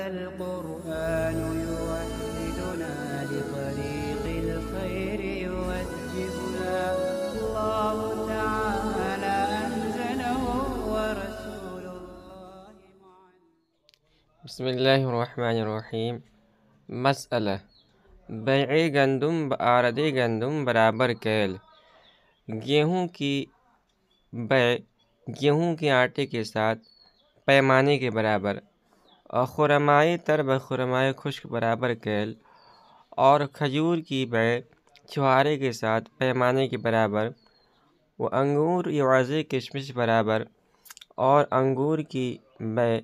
هذا القرآن يوحدنا لطريق الخير يوجهنا الله تعالى أنزله ورسول الله معلم. بسم الله الرحمن الرحیم. مسئلہ بیع گندم بعرض گندم برابر کیل. گیہوں کی بیع گیہوں کے آٹے کے ساتھ پیمانے کے برابر اور خرمائے تر بخرمائے خشک برابر کیل، اور کھجور کی بیع چھہارے کے ساتھ پیمانے کے برابر، و انگور یوعز کشمش برابر، اور انگور کی بیع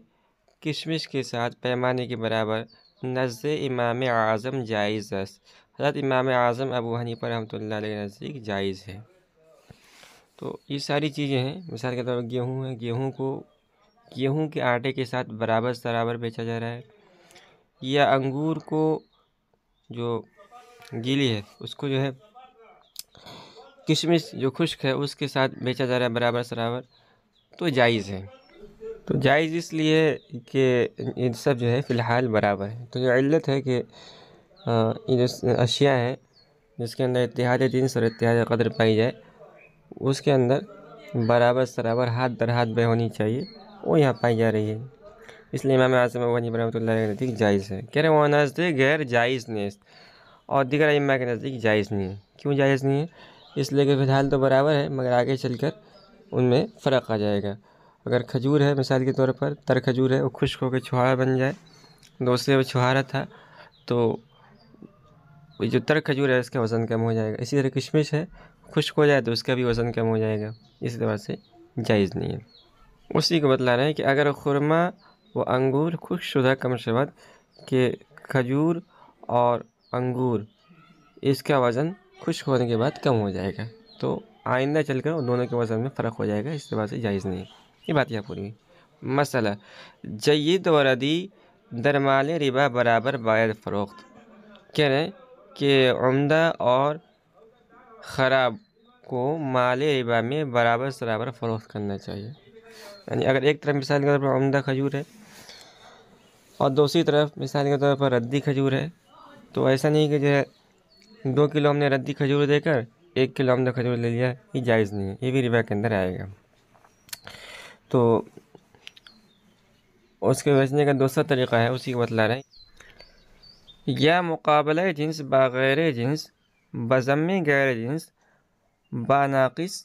کشمش کے ساتھ پیمانے کے برابر نزد امام اعظم جائز ہے. حضرت امام اعظم ابو حنیفہ رحمۃ اللہ علیہ نزدیک جائز ہے. تو یہ ساری چیزیں ہیں. مثال کے طور پر گیہوں ہے، گیہوں کے آٹے کے ساتھ برابر سرابر بیچا جا رہا ہے، یا انگور کو جو گیلی ہے اس کو جو ہے کشمش جو خشک ہے اس کے ساتھ بیچا جا رہا ہے برابر سرابر، تو جائز ہے. تو جائز اس لیے کہ یہ سب جو ہے فی الحال برابر ہے. تو جو علت ہے کہ یہ جو اشیاء ہیں جس کے اندر اتحاد جنس اور اتحاد قدر پائی جائے، اس کے اندر برابر سرابر ہاتھ در ہاتھ بیع ہونی چاہیے، وہ یہاں پائی جا رہی ہے. اس لیے امام اعظم ابو حنیفہ رحمۃ اللہ علیہ کے نزدیک جائز ہے. کہہ رہے ہیں وہ نزد غیر جائز نیست، اور دیگر ائمہ کے نزدیک جائز نہیں ہے. کیوں جائز نہیں ہے؟ اس لیے کہ فی الحال تو برابر ہے، مگر آگے چل کر ان میں فرق آ جائے گا. اگر کھجور ہے مثال کے طور پر، تر کھجور ہے، وہ خشک ہو کے چھہارا بن جائے، دوسرے وہ چھہارا تھا، تو جو تر کھجور ہے اس کا وزن کم ہو جائے گا. اسی طرح کشمش ہے، خشک ہو جائے تو اس کا بھی وزن کم ہو جائے گا. اس طرح سے جائز نہیں ہے. اسی کو بتلا رہے ہیں کہ اگر خرما و انگور خشک شدہ کم شود کہ کھجور اور انگور اس کا وزن خشک ہونے کے بعد کم ہو جائے گا، تو آئندہ چل کر ان دونوں کے وزن میں فرق ہو جائے گا. اس طرح سے جائز نہیں ہے. یہ بات یہاں پوری ہوئی. مسئلہ جید و ردی در مال ربا برابر باید فروخت. کہہ رہے ہیں کہ عمدہ اور خراب کو مال ربا میں برابر سرابر فروخت کرنا چاہیے. یعنی اگر ایک طرف مثال کے طور پر عمدہ کھجور ہے اور دوسری طرف مثال کے طور پر ردی کھجور ہے، تو ایسا نہیں کہ جو ہے 2 کلو ہم نے ردی کھجور دے کر 1 کلو عمدہ کھجور لے لیا. یہ جائز نہیں ہے، یہ بھی ربا کے اندر آئے گا. تو اس کے بچنے کا دوسرا طریقہ ہے، اسی کو بتلا رہے ہیں. یا مقابلہ جنس بغیر جنس بضم غیر جنس با ناقص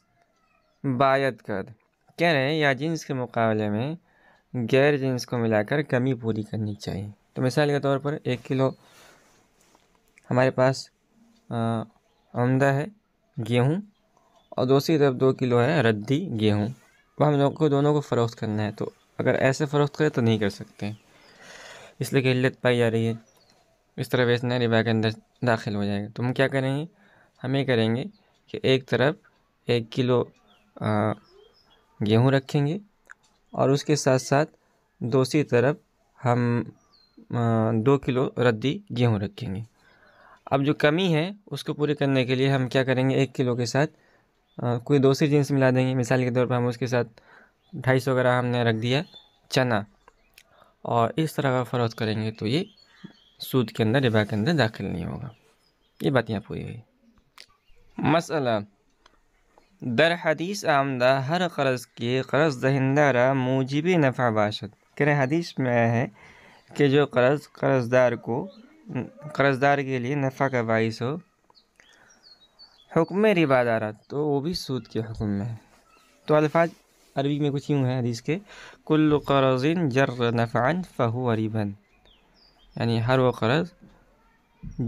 باید کر. کہہ رہے ہیں یا جنس کے مقابلے میں غیر جنس کو ملا کر کمی پوری کرنی چاہیے. تو مثال کے طور پر 1 کلو ہمارے پاس عمدہ ہے گیہوں، اور دوسری طرف 2 کلو ہے ردی گیہوں. وہ ہم لوگ کو دونوں کو فروخت کرنا ہے. تو اگر ایسے فروخت کرے تو نہیں کر سکتے، اس لیے کہ علت پائی جا رہی ہے. اس طرح بیچنا ربا کے اندر داخل ہو جائے گا. تو ہم کیا کریں گے؟ ہم یہ کریں گے کہ ایک طرف 1 کلو گیہوں رکھیں گے، اور اس کے ساتھ ساتھ دوسری طرف ہم 2 کلو ردی گیہوں رکھیں گے. اب جو کمی ہے اس کو پوری کرنے کے لیے ہم کیا کریں گے؟ 1 کلو کے ساتھ کوئی دوسری جنس ملا دیں گے. مثال کے طور پر ہم اس کے ساتھ 250 گرام ہم نے رکھ دیا چنا، اور اس طرح کا فروخت کریں گے تو یہ سود کے اندر ربا کے اندر داخل نہیں ہوگا. یہ بات یہاں پوری ہوئی. مسئلہ در حدیث آمدہ ہر قرض کے قرض دہندہ را موجب نفع باشد. کہ حدیث میں آیا ہے کہ جو قرضدار کے لیے نفع کا باعث ہو، حکم ربا دارا، تو وہ بھی سود کے حکم میں ہے. تو الفاظ عربی میں کچھ یوں ہے حدیث کے: کل قرض جر نفعا فہو ربا. یعنی ہر وہ قرض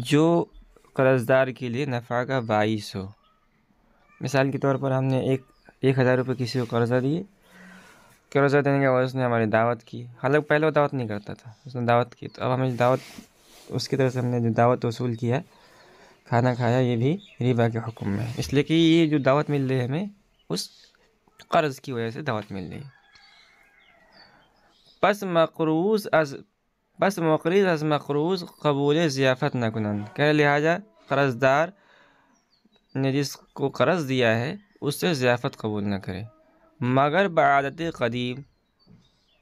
جو قرضدار کے لیے نفع کا باعث ہو. مثال کے طور پر ہم نے 1000 روپے کسی کو قرضہ دیے. قرضہ دینے کے بعد اس نے ہماری دعوت کی. حالانکہ پہلے وہ دعوت نہیں کرتا تھا، اس نے دعوت کی، تو اب ہمیں دعوت اس کی طرف سے ہم نے جو دعوت وصول کیا، کھانا کھایا، یہ بھی ربا کے حکم میں ہے. اس لیے کہ یہ جو دعوت مل رہی ہے ہمیں اس قرض کی وجہ سے دعوت مل رہی ہے. پس مقرض از مقروض قبول ضیافت نہ کنند. کہ لہٰذا قرضدار نے جس کو قرض دیا ہے اس سے ضیافت قبول نہ کرے، مگر بعادت قدیم،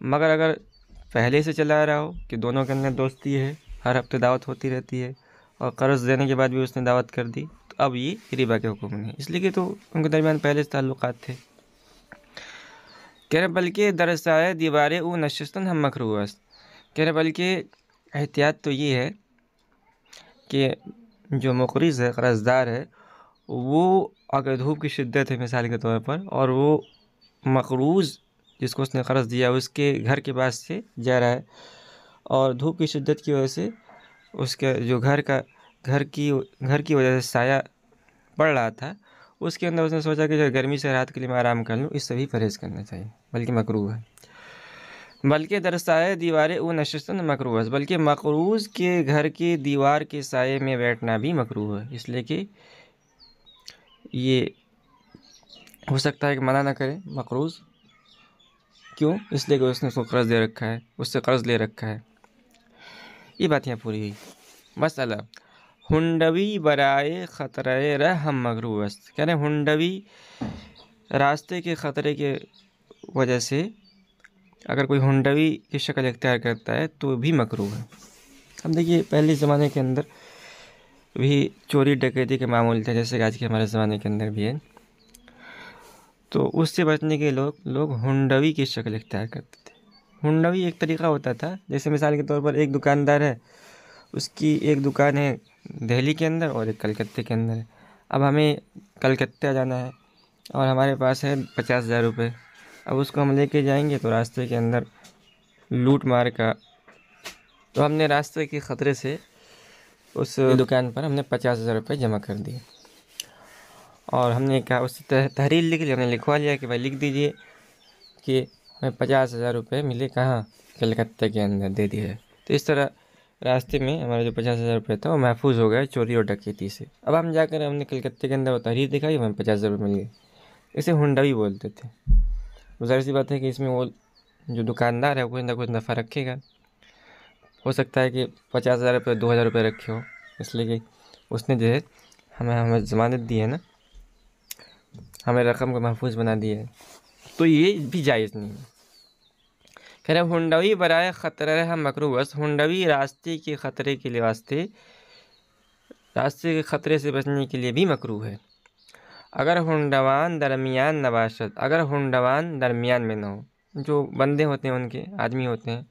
مگر اگر پہلے سے چلا رہا ہو کہ دونوں کے اندر دوستی ہے، ہر ہفتے دعوت ہوتی رہتی ہے، اور قرض دینے کے بعد بھی اس نے دعوت کر دی، تو اب یہ ربا کے حکم نہیں، اس لیے کہ تو ان کے درمیان پہلے سے تعلقات تھے۔ کہہ رہے بلکہ درسائے دیوارے او نشستن ہم مکروہ است، کہہ رہے بلکہ احتیاط تو یہ ہے کہ جو مقرض ہے، قرض دار ہے، وہ اگر دھوپ کی شدت ہے مثال کے طور پر، اور وہ مقروض جس کو اس نے قرض دیا اس کے گھر کے پاس سے جا رہا ہے، اور دھوپ کی شدت کی وجہ سے اس کے جو گھر کی وجہ سے سایہ پڑ رہا تھا، اس کے اندر اس نے سوچا کہ جو گرمی سے رات کے لیے میں آرام کر لوں، اس سے بھی پرہیز کرنا چاہیے، بلکہ مکروہ ہے۔ بلکہ در سایہ دیوارے او نشستن مکروہ ہے، بلکہ مقروض کے گھر کی دیوار کے سائے میں بیٹھنا بھی مکروہ ہے، اس لیے کہ یہ ہو سکتا ہے کہ منع نہ کرے مقروض، کیوں؟ اس لیے کہ اس نے اس کو قرض دے رکھا ہے، اس سے قرض لے رکھا ہے۔ یہ بات یہاں پوری ہوئی۔ مسئلہ ہنڈوی برائے خطرے رہ ہم مکروہ است، کہہ رہے ہیں ہنڈوی راستے کے خطرے کے وجہ سے اگر کوئی ہنڈوی کی شکل اختیار کرتا ہے تو بھی مکروہ ہے۔ اب دیکھیے پہلے زمانے کے اندر بھی چوری ڈکیتی کے معمول تھے، جیسے کہ آج کے ہمارے زمانے کے اندر بھی ہے، تو اس سے بچنے کے لوگ ہنڈوی کی شکل اختیار کرتے تھے۔ ہنڈوی ایک طریقہ ہوتا تھا، جیسے مثال کے طور پر ایک دکاندار ہے، اس کی ایک دکان ہے دہلی کے اندر اور ایک کلکتے کے اندر ہے۔ اب ہمیں کلکتہ جانا ہے اور ہمارے پاس ہے 50,000 روپے، اب اس کو ہم لے کے جائیں گے تو راستے کے اندر لوٹ مار کا، تو ہم نے راستے کے خطرے سے اس دکان پر ہم نے 50,000 روپے جمع کر دیے، اور ہم نے کہا اس سے تحریر لکھ لی، ہم نے لکھوا لیا کہ بھائی لکھ دیجئے کہ ہمیں 50,000 روپے ملے کہاں، کلکتہ کے اندر دے دیے ہے۔ تو اس طرح راستے میں ہمارا جو 50,000 روپے تھا وہ محفوظ ہو گیا چوری اور ڈکیتی سے۔ اب ہم جا کر ہم نے کلکتہ کے اندر وہ تحریر دکھائی، ہمیں 50,000 روپے مل گئے، اسے ہنڈوی بولتے تھے۔ ظاہر سی بات ہے کہ اس میں وہ جو دکاندار ہے وہ کوئی نہ کوئی نفع رکھے گا، ہو سکتا ہے کہ 50,000 روپے 2,000 روپے رکھے ہو، اس لیے کہ اس نے جو ہے ہمیں ضمانت دی ہے نا، ہمیں رقم کو محفوظ بنا دی ہے، تو یہ بھی جائز نہیں ہے۔ کہہ رہے ہنڈوی برائے خطرہ ہم مکروہ است، ہنڈوی راستے کے خطرے کے لیے راستے کے خطرے سے بچنے کے لیے بھی مکروہ ہے۔ اگر ہنڈوان درمیان نہ باشد، اگر ہنڈوان درمیان میں نہ ہو، جو بندے ہوتے ہیں ان کے آدمی ہوتے ہیں،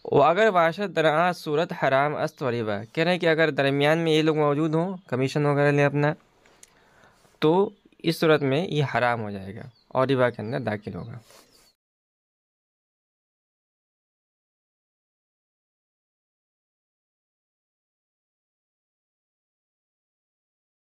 وہ اگر باشد درآ صورت حرام است و ربا، کہہ رہے ہیں کہ اگر درمیان میں یہ لوگ موجود ہوں کمیشن وغیرہ لے اپنا، تو اس صورت میں یہ حرام ہو جائے گا اور ربا کے اندر داخل ہوگا۔